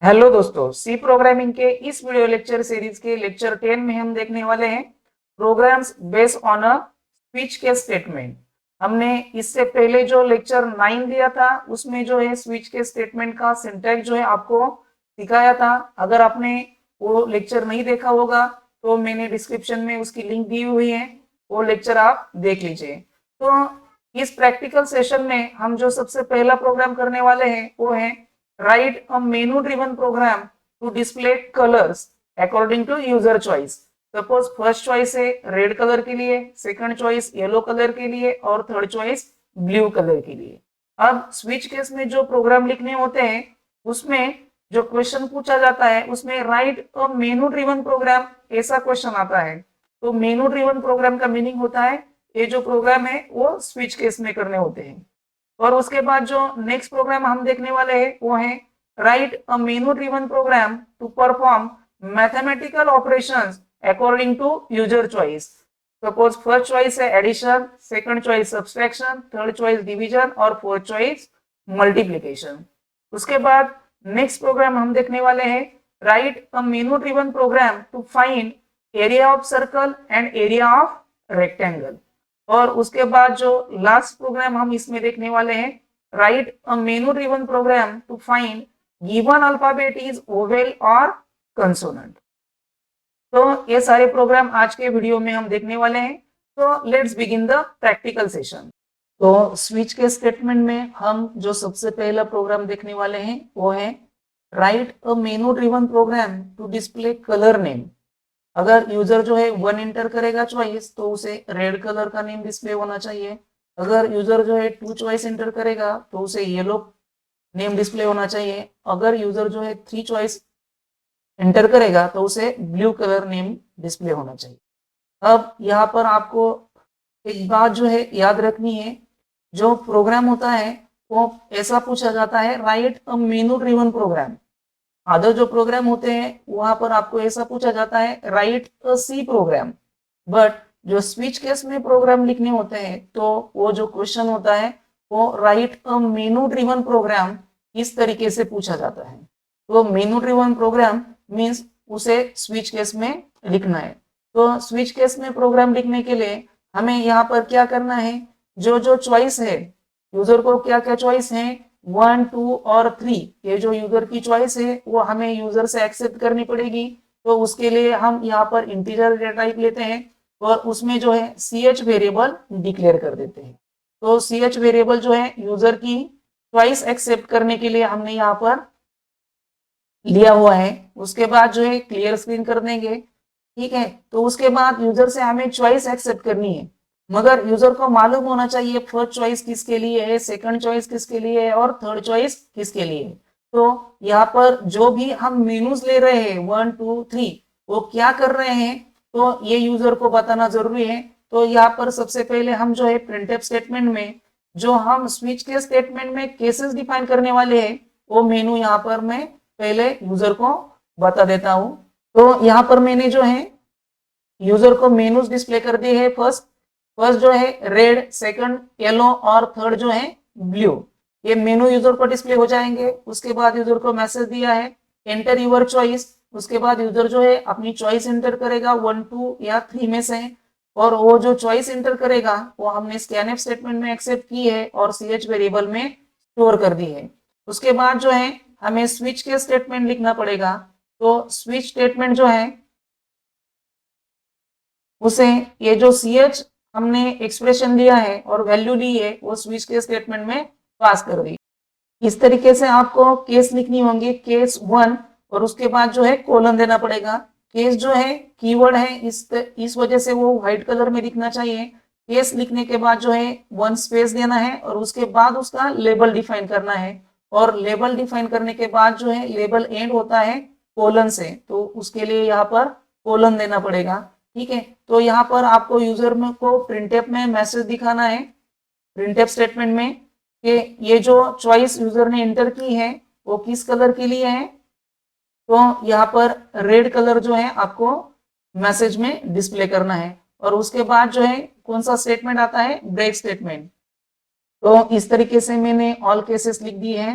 Hello दोस्तों, सी programming के इस वीडियो लेक्चर सीरीज के लेक्चर 10 में हम देखने वाले हैं programs based on a switch case statement. हमने इससे पहले जो लेक्चर 9 दिया था उसमें जो है स्विच केस स्टेटमेंट का सिंटैक्स जो है आपको सिखाया था। अगर आपने वो लेक्चर नहीं देखा होगा तो मैंने डिस्क्रिप्शन में उसकी लिंक दी हुई है, वो लेक्चर आप देख लीजिए। तो इस प्रैक्टिकल सेशन में हम जो सबसे पहला प्रोग्राम करने वाले हैं वो है write a menu driven program to display colors according to user choice। Suppose first choice है रेड कलर के लिए, सेकंड चॉइस येलो कलर के लिए और थर्ड चॉइस ब्लू कलर के लिए। अब स्विच केस में जो प्रोग्राम लिखने होते हैं उसमें जो क्वेश्चन पूछा जाता है उसमें right a menu driven programme, ऐसा क्वेश्चन आता है। तो मेनू ड्रिवन प्रोग्राम का मीनिंग होता है ये जो प्रोग्राम है वो स्विच केस में करने होते हैं। और उसके बाद जो नेक्स्ट प्रोग्राम हम देखने वाले हैं वो है write a menu driven program to perform mathematical operations according to user choice. Suppose first choice है addition, second choice subtraction, third choice division और फोर्थ चॉइस मल्टीप्लिकेशन। उसके बाद नेक्स्ट प्रोग्राम हम देखने वाले हैं write a menu driven program to find area of circle and area of rectangle. और उसके बाद जो लास्ट प्रोग्राम हम इसमें देखने वाले हैं write a menu driven program to find given alphabet is vowel और कंसोनेंट। तो ये सारे प्रोग्राम आज के वीडियो में हम देखने वाले हैं। तो let's begin the practical session. तो स्विच के स्टेटमेंट में हम जो सबसे पहला प्रोग्राम देखने वाले हैं वो है write a menu driven program to display colour name. अगर यूजर जो है 1 इंटर करेगा चॉइस तो उसे रेड कलर का नेम डिस्प्ले होना चाहिए। अगर यूजर जो है 2 चॉइस इंटर करेगा तो उसे येलो नेम डिस्प्ले होना चाहिए। अगर यूजर जो है 3 चॉइस इंटर करेगा तो उसे ब्लू कलर नेम डिस्प्ले होना चाहिए। अब यहाँ पर आपको एक बात जो है याद रखनी है, जो प्रोग्राम होता है वो ऐसा पूछा जाता है write a menu driven program. Other जो प्रोग्राम होते हैं वहां पर आपको ऐसा पूछा जाता है write a C program. But जो स्विच केस में प्रोग्राम लिखने होते हैं तो वो जो क्वेश्चन होता है वो right a menu driven programme इस तरीके से पूछा जाता है। तो मेनू ड्रिवन प्रोग्राम मीन्स उसे स्विच केस में लिखना है। तो स्विच केस में प्रोग्राम लिखने के लिए हमें यहाँ पर क्या करना है, जो जो चॉइस है यूजर को क्या क्या चॉइस है 1, 2 और 3, ये जो यूजर की चॉइस है वो हमें यूजर से एक्सेप्ट करनी पड़ेगी। तो उसके लिए हम यहाँ पर इंटीजर डेटा टाइप लेते हैं और उसमें जो है ch वेरिएबल डिक्लेयर कर देते हैं। तो ch वेरिएबल जो है यूजर की चॉइस एक्सेप्ट करने के लिए हमने यहाँ पर लिया हुआ है। उसके बाद जो है क्लियर स्क्रीन कर देंगे, ठीक है। तो उसके बाद यूजर से हमें चॉइस एक्सेप्ट करनी है, मगर यूजर को मालूम होना चाहिए फर्स्ट चॉइस किसके लिए है, सेकंड चॉइस किसके लिए है और थर्ड चॉइस किसके लिए है। तो यहाँ पर जो भी हम मेनूज ले रहे हैं 1, 2, 3 वो क्या कर रहे हैं तो ये यूजर को बताना जरूरी है। तो यहाँ पर सबसे पहले हम जो है प्रिंटफ स्टेटमेंट में जो हम स्विच के स्टेटमेंट में केसेस डिफाइन करने वाले हैं वो मेनू यहाँ पर मैं पहले यूजर को बता देता हूँ। तो यहाँ पर मैंने जो है यूजर को मेनूज डिस्प्ले कर दिए है। फर्स्ट जो है रेड, सेकंड येलो और थर्ड जो है ब्लू। ये मेनू यूजर को डिस्प्ले हो जाएंगे। उसके बाद यूजर को मैसेज दिया है एंटर यूर चॉइस। उसके बाद यूजर जो है अपनी चॉइस एंटर करेगा 1, 2 या 3 में से, और वो जो चॉइस एंटर करेगा वो हमने स्कैनफ स्टेटमेंट में एक्सेप्ट की है और ch वेरिएबल में स्टोर कर दी है। उसके बाद जो है हमें स्विच के स्टेटमेंट लिखना पड़ेगा। तो स्विच स्टेटमेंट जो है उसे ये जो ch हमने एक्सप्रेशन दिया है और वैल्यू ली है वो स्विच के स्टेटमेंट में पास कर दी। इस तरीके से आपको केस लिखनी होंगी, केस 1 और उसके बाद जो है कोलन देना पड़ेगा। केस जो है कीवर्ड है, इस वजह से वो व्हाइट कलर में दिखना चाहिए। केस लिखने के बाद जो है 1 स्पेस देना है और उसके बाद उसका लेबल डिफाइन करना है। और लेबल डिफाइन करने के बाद जो है लेबल एंड होता है कोलन से, तो उसके लिए यहाँ पर कोलन देना पड़ेगा, ठीक है। तो यहाँ पर आपको यूजर में को प्रिंटफ में मैसेज दिखाना है प्रिंटफ स्टेटमेंट में कि ये जो चॉइस यूजर ने एंटर की है वो किस कलर के लिए है। तो यहाँ पर रेड कलर जो है आपको मैसेज में डिस्प्ले करना है। और उसके बाद जो है कौन सा स्टेटमेंट आता है, ब्रेक स्टेटमेंट। तो इस तरीके से मैंने ऑल केसेस लिख दी है।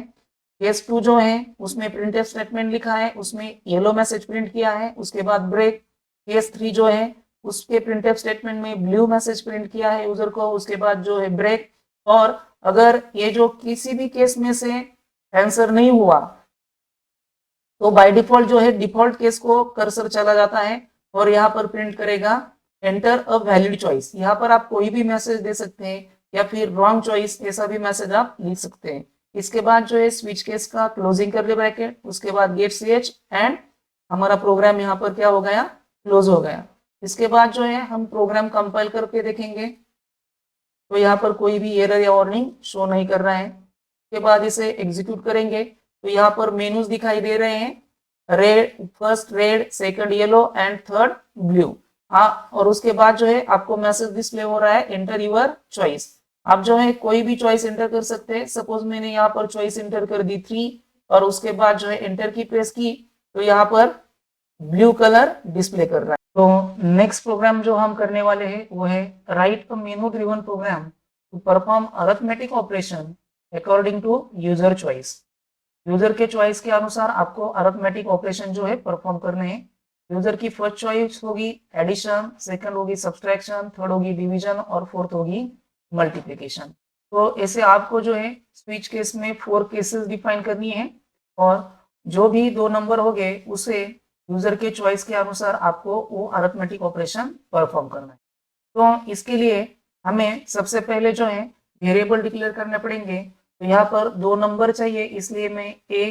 केस 2 जो है उसमें प्रिंटफ स्टेटमेंट लिखा है, उसमें येलो मैसेज प्रिंट किया है, उसके बाद ब्रेक। केस 3 जो है उसके प्रिंटफ स्टेटमेंट में ब्लू मैसेज प्रिंट किया है यूजर को, उसके बाद जो है ब्रेक। और अगर ये जो किसी भी केस में से आंसर नहीं हुआ तो बाय डिफॉल्ट जो है डिफॉल्ट केस को कर्सर चला जाता है और यहाँ पर प्रिंट करेगा एंटर अ वैलिड चॉइस। यहाँ पर आप कोई भी मैसेज दे सकते हैं या फिर रॉन्ग चॉइस ऐसा भी मैसेज आप लिख सकते हैं। इसके बाद जो है स्विच केस का क्लोजिंग कर ले ब्रैकेट, उसके बाद गेट ch एंड हमारा प्रोग्राम यहाँ पर क्या हो गया, क्लोज हो गया। इसके बाद जो है हम प्रोग्राम कंपाइल करके देखेंगे तो यहाँ पर कोई भी एरर या वार्निंग शो नहीं कर रहा है। उसके बाद इसे एग्जीक्यूट करेंगे तो यहाँ पर मेनूज दिखाई दे रहे हैं, red, first red, second yellow and third blue. हाँ, और उसके बाद जो है आपको मैसेज डिस्प्ले हो रहा है एंटर यूर चॉइस। आप जो है कोई भी चॉइस एंटर कर सकते हैं। सपोज मैंने यहाँ पर चॉइस एंटर कर दी 3 और उसके बाद जो है एंटर की प्रेस की तो यहाँ पर ब्लू कलर डिस्प्ले कर रहा है। तो नेक्स्ट प्रोग्राम जो हम करने वाले हैं वो है write a menu driven program to perform arithmetic operation according to user choice. User के चॉइस के अनुसार आपको अरिथमेटिक ऑपरेशन जो है परफॉर्म करने हैं। यूजर की फर्स्ट चॉइस होगी एडिशन, सेकंड होगी सब्सट्रैक्शन, थर्ड होगी डिवीजन और फोर्थ होगी मल्टीप्लिकेशन। तो ऐसे आपको जो है स्विच केस में 4 केसेस डिफाइन करनी है और जो भी 2 नंबर हो गए उसे यूजर के चॉइस के अनुसार आपको वो अरिथमेटिक ऑपरेशन परफॉर्म करना है। तो इसके लिए हमें सबसे पहले जो है वेरिएबल डिक्लेयर करने पड़ेंगे। तो यहाँ पर 2 नंबर चाहिए, इसलिए मैं ए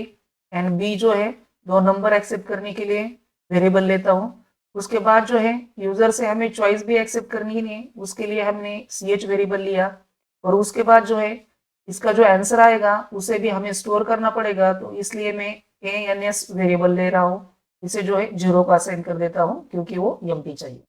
एंड बी जो है 2 नंबर एक्सेप्ट करने के लिए वेरिएबल लेता हूँ। उसके बाद जो है यूजर से हमें चॉइस भी एक्सेप्ट करनी है, उसके लिए हमने ch वेरिएबल लिया। और उसके बाद जो है इसका जो आंसर आएगा उसे भी हमें स्टोर करना पड़ेगा, तो इसलिए मैं ans वेरिएबल ले रहा हूँ। इसे जो है 0 का असाइन कर देता हूँ क्योंकि वो एम्प्टी चाहिए।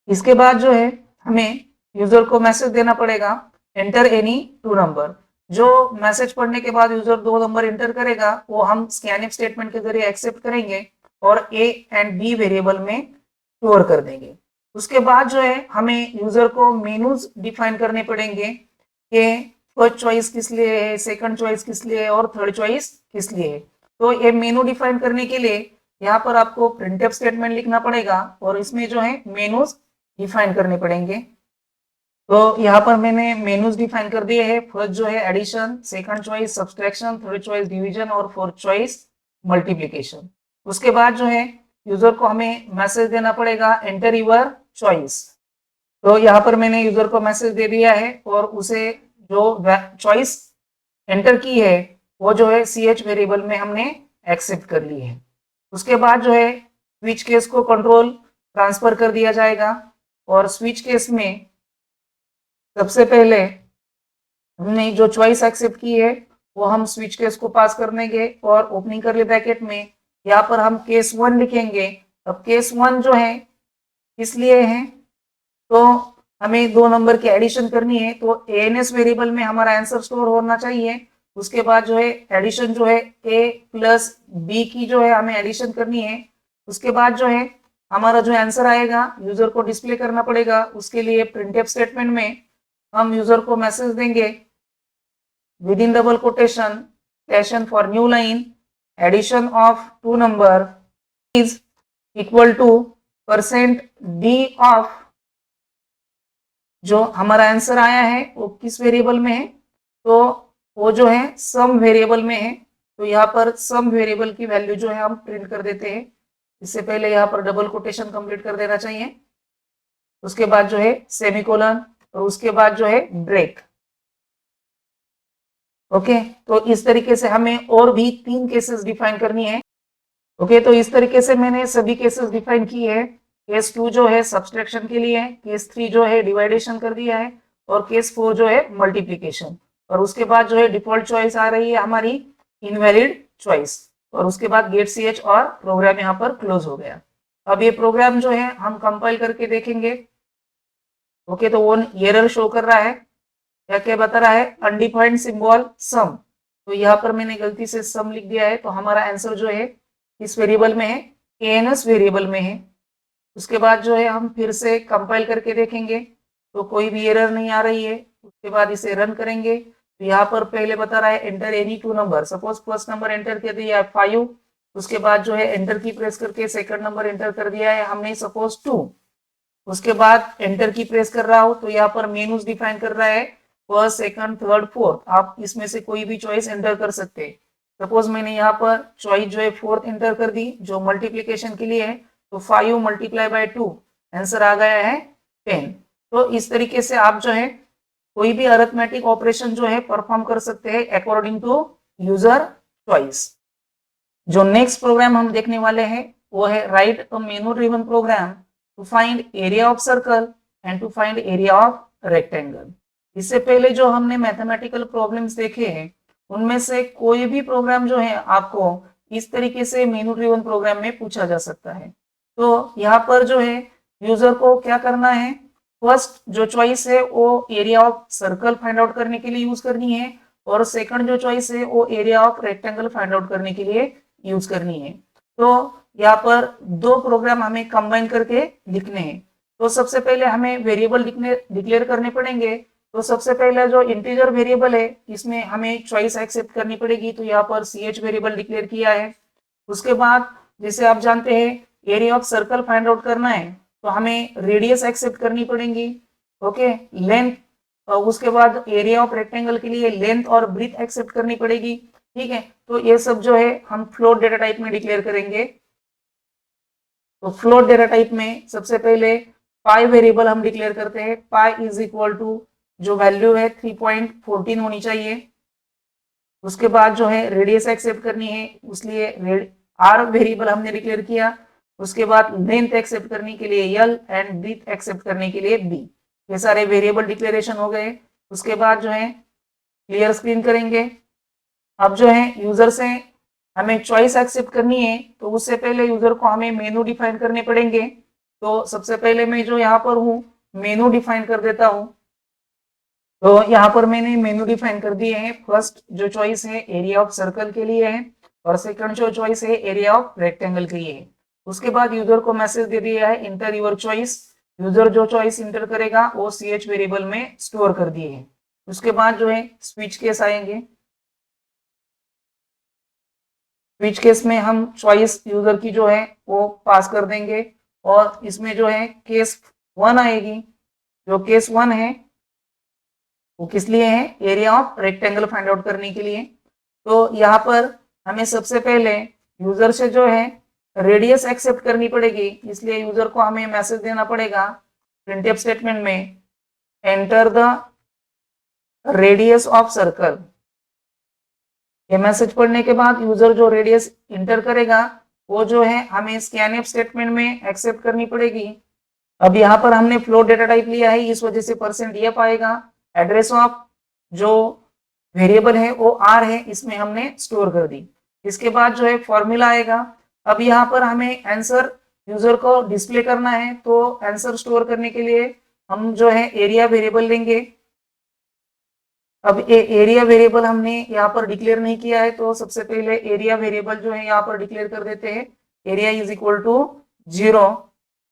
इसके बाद जो है हमें यूजर को मैसेज देना पड़ेगा एंटर एनी 2 नंबर। जो मैसेज पढ़ने के बाद यूजर 2 नंबर एंटर करेगा वो हम स्कैनिफ स्टेटमेंट के जरिए एक्सेप्ट करेंगे और ए एंड बी वेरिएबल में स्टोर कर देंगे। उसके बाद जो है हमें यूजर को मेनूज डिफाइन करने पड़ेंगे कि फर्स्ट चॉइस किस लिए है, सेकंड चॉइस किस लिए है और थर्ड चॉइस किस लिए है। तो ये मेनू डिफाइन करने के लिए यहाँ पर आपको प्रिंटफ स्टेटमेंट लिखना पड़ेगा और इसमें जो है मेनूज डिफाइन करने पड़ेंगे। तो यहाँ पर मैंने मेनूज डिफाइन कर दिए हैं। फर्स्ट जो है addition, second choice subtraction, third choice division और फोर्थ चॉइस मल्टीप्लिकेशन। उसके बाद जो है यूजर को हमें मैसेज देना पड़ेगा एंटर यूर चॉइस। तो यहाँ पर मैंने यूजर को मैसेज दे दिया है और उसे जो चॉइस एंटर की है वो जो है ch वेरिएबल में हमने एक्सेप्ट कर ली है। उसके बाद जो है स्विच केस को कंट्रोल ट्रांसफर कर दिया जाएगा और स्विच केस में सबसे पहले हमने जो चॉइस एक्सेप्ट की है वो हम स्विच केस को पास कर देंगे और ओपनिंग कर ले ब्रैकेट में यहाँ पर हम केस 1 लिखेंगे। अब केस 1 जो है इसलिए है तो हमें 2 नंबर की एडिशन करनी है, तो ans वेरिएबल में हमारा आंसर स्टोर होना चाहिए। उसके बाद जो है एडिशन जो है a प्लस b की जो है हमें एडिशन करनी है। उसके बाद जो है हमारा जो आंसर आएगा यूजर को डिस्प्ले करना पड़ेगा। उसके लिए प्रिंटफ स्टेटमेंट में हम यूजर को मैसेज देंगे within double quotation for new line addition of 2 number is equal to %d of जो हमारा आंसर आया है वो किस वेरिएबल में है, तो वो जो है सम वेरिएबल में है। तो यहाँ पर सम वेरिएबल की वैल्यू जो है हम प्रिंट कर देते हैं। इससे पहले यहाँ पर डबल कोटेशन कंप्लीट कर देना चाहिए। उसके बाद जो है सेमीकोलन और उसके बाद जो है ब्रेक। ओके, तो इस तरीके से हमें और भी 3 केसेस डिफाइन करनी है। ओके, तो इस तरीके से मैंने सभी केसेस डिफाइन किए हैं। केस 2 जो है सब्सट्रैक्शन के लिए है, केस 3 जो है डिवाइडेशन कर दिया है और केस 4 जो है मल्टीप्लिकेशन। और उसके बाद जो है डिफॉल्ट चॉइस आ रही है हमारी इनवैलिड चॉइस और उसके बाद गेट ch और प्रोग्राम यहाँ पर क्लोज हो गया। अब ये प्रोग्राम जो है हम कंपाइल करके देखेंगे। ओके, तो वो एरर शो कर रहा है, क्या क्या बता रहा है अनडिफाइंड सिंबल सम। तो यहाँ पर मैंने गलती से सम लिख दिया है, तो हमारा आंसर जो है इस वेरिएबल में है, ans वेरिएबल में है। उसके बाद जो है हम फिर से कंपाइल करके देखेंगे तो कोई भी एरर नहीं आ रही है। उसके बाद इसे रन करेंगे तो यहाँ पर पहले बता रहा है enter any two number, suppose first number enter कर दिया है 5, उसके बाद जो है एंटर की प्रेस करके सेकंड नंबर एंटर कर दिया है हमने सपोज 2, उसके बाद एंटर की प्रेस कर रहा हूं तो यहाँ पर मेनूज डिफाइन कर रहा है फर्स्ट सेकंड थर्ड फोर्थ, आप इसमें से कोई भी चॉइस एंटर कर सकते हैं। सपोज मैंने यहाँ पर चॉइस जो है फोर्थ एंटर कर दी जो मल्टीप्लीकेशन के लिए है, तो 5 मल्टीप्लाई बाय 2 आंसर आ गया है 10। तो इस तरीके से आप जो है कोई भी अरिथमेटिक ऑपरेशन जो है परफॉर्म कर सकते हैं अकॉर्डिंग टू यूजर चॉइस। जो नेक्स्ट प्रोग्राम हम देखने वाले हैं वो है write a menu driven program to find area of circle and to find area of rectangle. इससे पहले जो हमने मैथमेटिकल प्रॉब्लम्स देखे हैं उनमें से कोई भी प्रोग्राम जो है आपको इस तरीके से मेनू ड्रिवन प्रोग्राम में पूछा जा सकता है। तो यहाँ पर जो है यूजर को क्या करना है, फर्स्ट जो चॉइस है वो area of circle find out करने के लिए यूज करनी है और सेकंड जो चॉइस है वो area of rectangle find out करने के लिए यूज करनी है। तो यहाँ पर दो प्रोग्राम हमें कंबाइन करके लिखने हैं। तो सबसे पहले हमें वेरिएबल डिक्लेयर करने पड़ेंगे। तो सबसे पहले जो इंटीजर वेरिएबल है इसमें हमें चॉइस एक्सेप्ट करनी पड़ेगी, तो यहाँ पर ch वेरिएबल डिक्लेयर किया है। उसके बाद जैसे आप जानते हैं area of circle find out करना है तो हमें रेडियस एक्सेप्ट करनी पड़ेगी, ओके, लेंथ, उसके बाद एरिया ऑफ रेक्टेंगल के लिए लेंथ और ब्रीथ एक्सेप्ट करनी पड़ेगी, ठीक है। तो ये सब जो है हम फ्लोट डेटा टाइप में डिक्लेयर करेंगे। तो फ्लोट डेटा टाइप में सबसे पहले पाई वेरिएबल हम डिक्लेयर करते हैं, पाई इज इक्वल टू जो वैल्यू है 3.14 होनी चाहिए। उसके बाद जो है रेडियस एक्सेप्ट करनी है, इसलिए आर वेरिएबल हमने डिक्लेयर किया। उसके बाद लेंथ एक्सेप्ट करने के लिए एल एंड ब्रीथ एक्सेप्ट करने के लिए बी। ये सारे वेरिएबल डिक्लेरेशन हो गए। उसके बाद जो है क्लियर स्क्रीन करेंगे। अब जो है यूजर से हमें चॉइस एक्सेप्ट करनी है तो उससे पहले यूजर को हमें मेनू डिफाइन करने पड़ेंगे। तो सबसे पहले मैं जो यहाँ पर हूँ मेनू डिफाइन कर देता हूँ। तो यहाँ पर मैंने मेनू डिफाइन कर दिए हैं। फर्स्ट जो चॉइस है एरिया ऑफ सर्कल के लिए है और सेकंड जो चॉइस है एरिया ऑफ रेक्टेंगल के लिए है। उसके बाद यूजर को मैसेज दे दिया है इंटर योर चॉइस। यूजर जो चॉइस इंटर करेगा वो ch वेरिएबल में स्टोर कर दिए है। उसके बाद जो है स्विच केस आएंगे। स्विच केस में हम चॉइस यूजर की जो है वो पास कर देंगे और इसमें जो है केस 1 आएगी। जो केस 1 है वो किस लिए है, area of rectangle find out करने के लिए। तो यहाँ पर हमें सबसे पहले यूजर से जो है रेडियस एक्सेप्ट करनी पड़ेगी, इसलिए यूजर को हमें मैसेज देना पड़ेगा प्रिंटफ स्टेटमेंट में enter the radius of circle. ये मैसेज पढ़ने के बाद यूजर जो रेडियस इंटर करेगा वो जो है हमें स्कैनफ स्टेटमेंट में एक्सेप्ट करनी पड़ेगी। अब यहाँ पर हमने फ्लोट डेटा टाइप लिया है, इस वजह से %f आएगा। एड्रेस ऑफ जो वेरिएबल है वो r है, इसमें हमने स्टोर कर दी। इसके बाद जो है फॉर्मूला आएगा। अब यहाँ पर हमें आंसर यूजर को डिस्प्ले करना है, तो आंसर स्टोर करने के लिए हम जो है एरिया वेरिएबल लेंगे। अब एरिया वेरिएबल हमने यहाँ पर डिक्लेयर नहीं किया है, तो सबसे पहले एरिया वेरिएबल जो है यहाँ पर डिक्लेयर कर देते हैं एरिया इज इक्वल टू 0।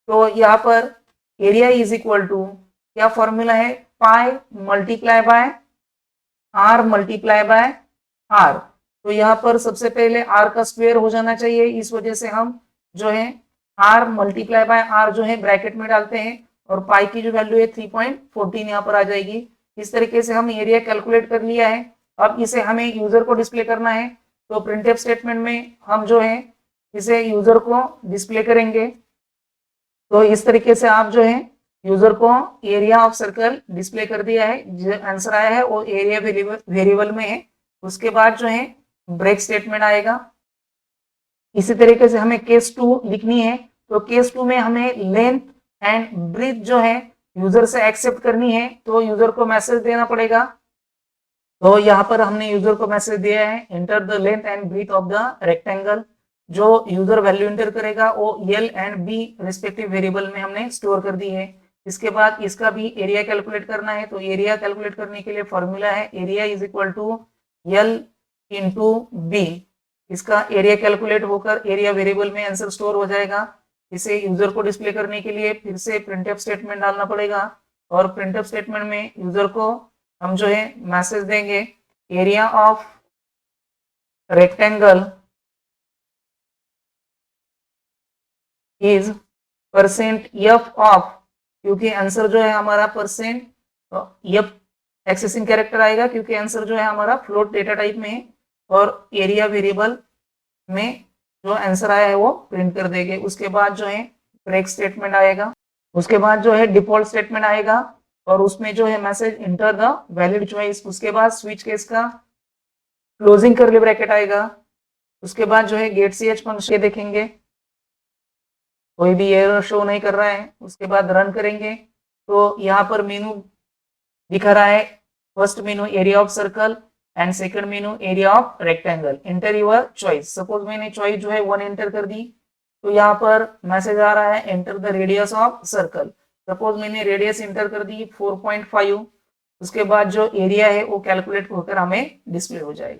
तो यहाँ पर एरिया इज इक्वल टू क्या फॉर्मूला है, pi multiply by r multiply by r. तो यहाँ पर सबसे पहले आर का स्क्वायर हो जाना चाहिए, इस वजह से हम जो है आर मल्टीप्लाई बाय आर जो है ब्रैकेट में डालते हैं और पाई की जो वैल्यू है 3.14 यहाँ पर आ जाएगी। इस तरीके से हम एरिया कैलकुलेट कर लिया है। अब इसे हमें यूजर को डिस्प्ले करना है, तो प्रिंटफ स्टेटमेंट में हम जो है इसे यूजर को डिस्प्ले करेंगे। तो इस तरीके से आप जो है यूजर को एरिया ऑफ सर्कल डिस्प्ले कर दिया है। जो आंसर आया है वो एरिया वेरिएबल में है। उसके बाद जो है ब्रेक स्टेटमेंट आएगा। इसी तरीके से हमें केस 2 लिखनी है, तो केस 2 में हमें लेंथ एंड ब्रीथ जो है यूजर से एक्सेप्ट करनी है, तो यूजर को मैसेज देना पड़ेगा। तो यहाँ पर हमने यूजर को मैसेज दिया है enter the length and breadth of the rectangle. जो यूजर वैल्यू एंटर करेगा वो l and b respective variable में हमने स्टोर कर दी है। इसके बाद इसका भी एरिया कैलकुलेट करना है, तो एरिया कैलकुलेट करने के लिए फॉर्मूला है area is equal to l into b. इसका एरिया कैलकुलेट होकर एरिया वेरिएबल में आंसर स्टोर हो जाएगा। इसे यूजर को डिस्प्ले करने के लिए फिर से प्रिंटफ स्टेटमेंट डालना पड़ेगा और प्रिंटफ स्टेटमेंट में यूजर को हम जो है मैसेज देंगे area of rectangle is percent F of, क्योंकि आंसर जो है हमारा परसेंट एफ एक्सेसिंग कैरेक्टर आएगा, क्योंकि आंसर जो है हमारा फ्लोट डेटा टाइप में है और एरिया वेरिएबल में जो आंसर आया है वो प्रिंट कर देंगे। उसके बाद जो है ब्रेक स्टेटमेंट आएगा, उसके बाद जो है डिफॉल्ट स्टेटमेंट आएगा और उसमें जो है message enter the valid choice. उसके बाद स्विच केस का क्लोजिंग करली ब्रैकेट आएगा। उसके बाद जो है गेट ch फंक्शन देखेंगे, कोई भी एरर शो नहीं कर रहा है। उसके बाद रन करेंगे तो यहाँ पर मेनू दिखा रहा है, first menu area of circle and second menu area of rectangle, inter your choice. Suppose मैंने चॉइस जो है 1 एंटर कर दी तो यहाँ पर मैसेज आ रहा है enter the radius of circle. Suppose मैंने रेडियस एंटर कर दी 4.5, उसके बाद जो एरिया है वो कैलकुलेट होकर हमें डिस्प्ले हो जाएगा।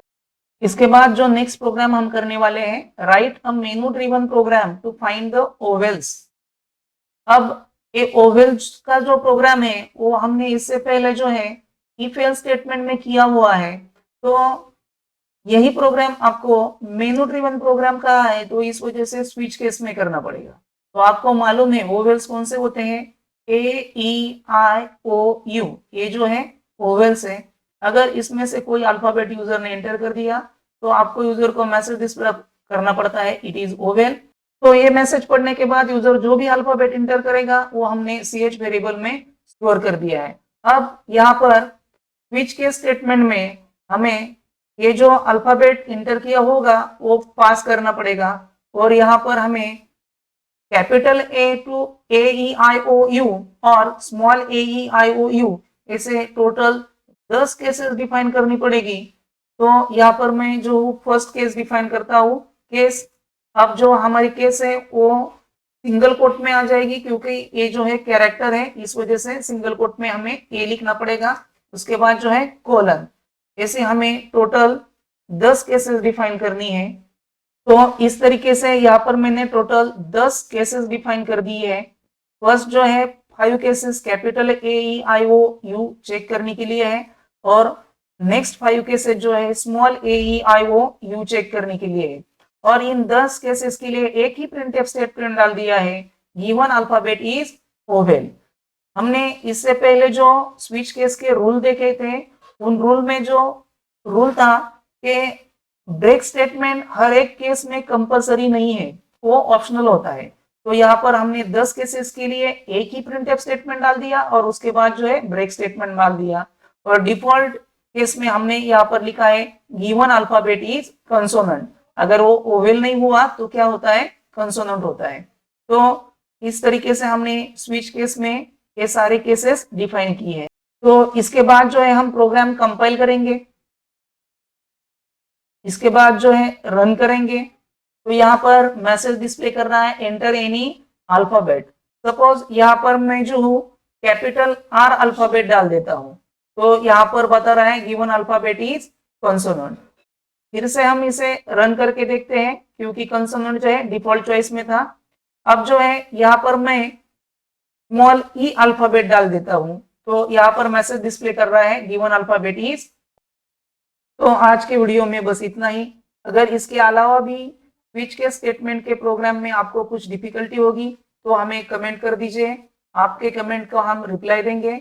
इसके बाद जो नेक्स्ट प्रोग्राम हम करने वाले हैं, write a menu driven program to find the vowels. अब ये ओवेल्स का जो प्रोग्राम है वो हमने इससे पहले जो है इफ एल्स स्टेटमेंट में किया हुआ है, तो यही प्रोग्राम आपको मेनू ड्रिवन प्रोग्राम कहा है तो इस वजह से स्विच केस में करना पड़ेगा। तो आपको मालूम है ओवेल्स कौन से होते हैं, AEIOU, ये जो है ओवेल्स है। अगर इसमें से कोई अल्फाबेट यूजर ने एंटर कर दिया तो आपको यूजर को मैसेज डिस्प्ले करना पड़ता है इट इज ओवेल। तो ये मैसेज पढ़ने के बाद यूजर जो भी अल्फाबेट एंटर करेगा वो हमने CH वेरिएबल में स्टोर कर दिया है। अब यहाँ पर स्विच केस स्टेटमेंट में हमें ये जो अल्फाबेट इंटर किया होगा वो पास करना पड़ेगा और यहाँ पर हमें कैपिटल A टू AEIOU और स्मॉल AEIOU ऐसे टोटल 10 केसेस डिफाइन करनी पड़ेगी। तो यहाँ पर मैं जो फर्स्ट केस डिफाइन करता हूँ केस, अब जो हमारी केस है वो सिंगल कोट में आ जाएगी क्योंकि ये जो है कैरेक्टर है, इस वजह से सिंगल कोट में हमें ए लिखना पड़ेगा। उसके बाद जो है कोलन, ऐसे हमें टोटल 10 केसेस डिफाइन करनी है। तो इस तरीके से यहाँ पर मैंने टोटल 10 केसेस डिफाइन कर दिए हैं। फर्स्ट जो है 5 केसेस कैपिटल AEIOU चेक करने के लिए है और नेक्स्ट 5 केसेस जो है स्मॉल AEIOU चेक करने के लिए है। और इन 10 केसेस के लिए एक ही प्रिंटफ स्टेटमेंट डाल दिया है, गिवन अल्फाबेट इज ओवेल। हमने इससे पहले जो स्विच केस के रूल देखे थे उन रूल में जो रूल था कि ब्रेक स्टेटमेंट हर एक केस में कंपलसरी नहीं है, वो ऑप्शनल होता है। तो यहाँ पर हमने 10 केसेस के लिए एक ही प्रिंटफ स्टेटमेंट डाल दिया और उसके बाद जो है ब्रेक स्टेटमेंट डाल दिया। और डिफॉल्ट केस में हमने यहाँ पर लिखा है गिवन अल्फाबेट इज कंसोनेंट। अगर वो ओवेल नहीं हुआ तो क्या होता है, कंसोनेंट होता है। तो इस तरीके से हमने स्विच केस में ये सारे केसेस डिफाइन किए हैं। तो इसके बाद जो है हम प्रोग्राम कंपाइल करेंगे, इसके बाद जो है रन करेंगे तो यहाँ पर मैसेज डिस्प्ले कर रहा है एंटर एनी अल्फाबेट। सपोज यहाँ पर मैं जो हूँ कैपिटल R अल्फाबेट डाल देता हूँ तो यहाँ पर बता रहा है गिवन अल्फाबेट इज कंसोनेंट। फिर से हम इसे रन करके देखते हैं क्योंकि कंसोनेंट जो है डिफॉल्ट चॉइस में था। अब जो है यहाँ पर मैं स्मॉल E अल्फाबेट डाल देता हूँ तो यहाँ पर मैसेज डिस्प्ले कर रहा है गिवन अल्फाबेट इज। तो आज के वीडियो में बस इतना ही। अगर इसके अलावा भी स्विच के स्टेटमेंट के प्रोग्राम में आपको कुछ डिफिकल्टी होगी तो हमें कमेंट कर दीजिए, आपके कमेंट को हम रिप्लाई देंगे।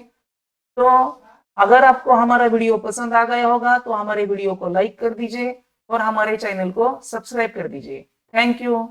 तो अगर आपको हमारा वीडियो पसंद आ गया होगा तो हमारे वीडियो को लाइक कर दीजिए और हमारे चैनल को सब्सक्राइब कर दीजिए। Thank you.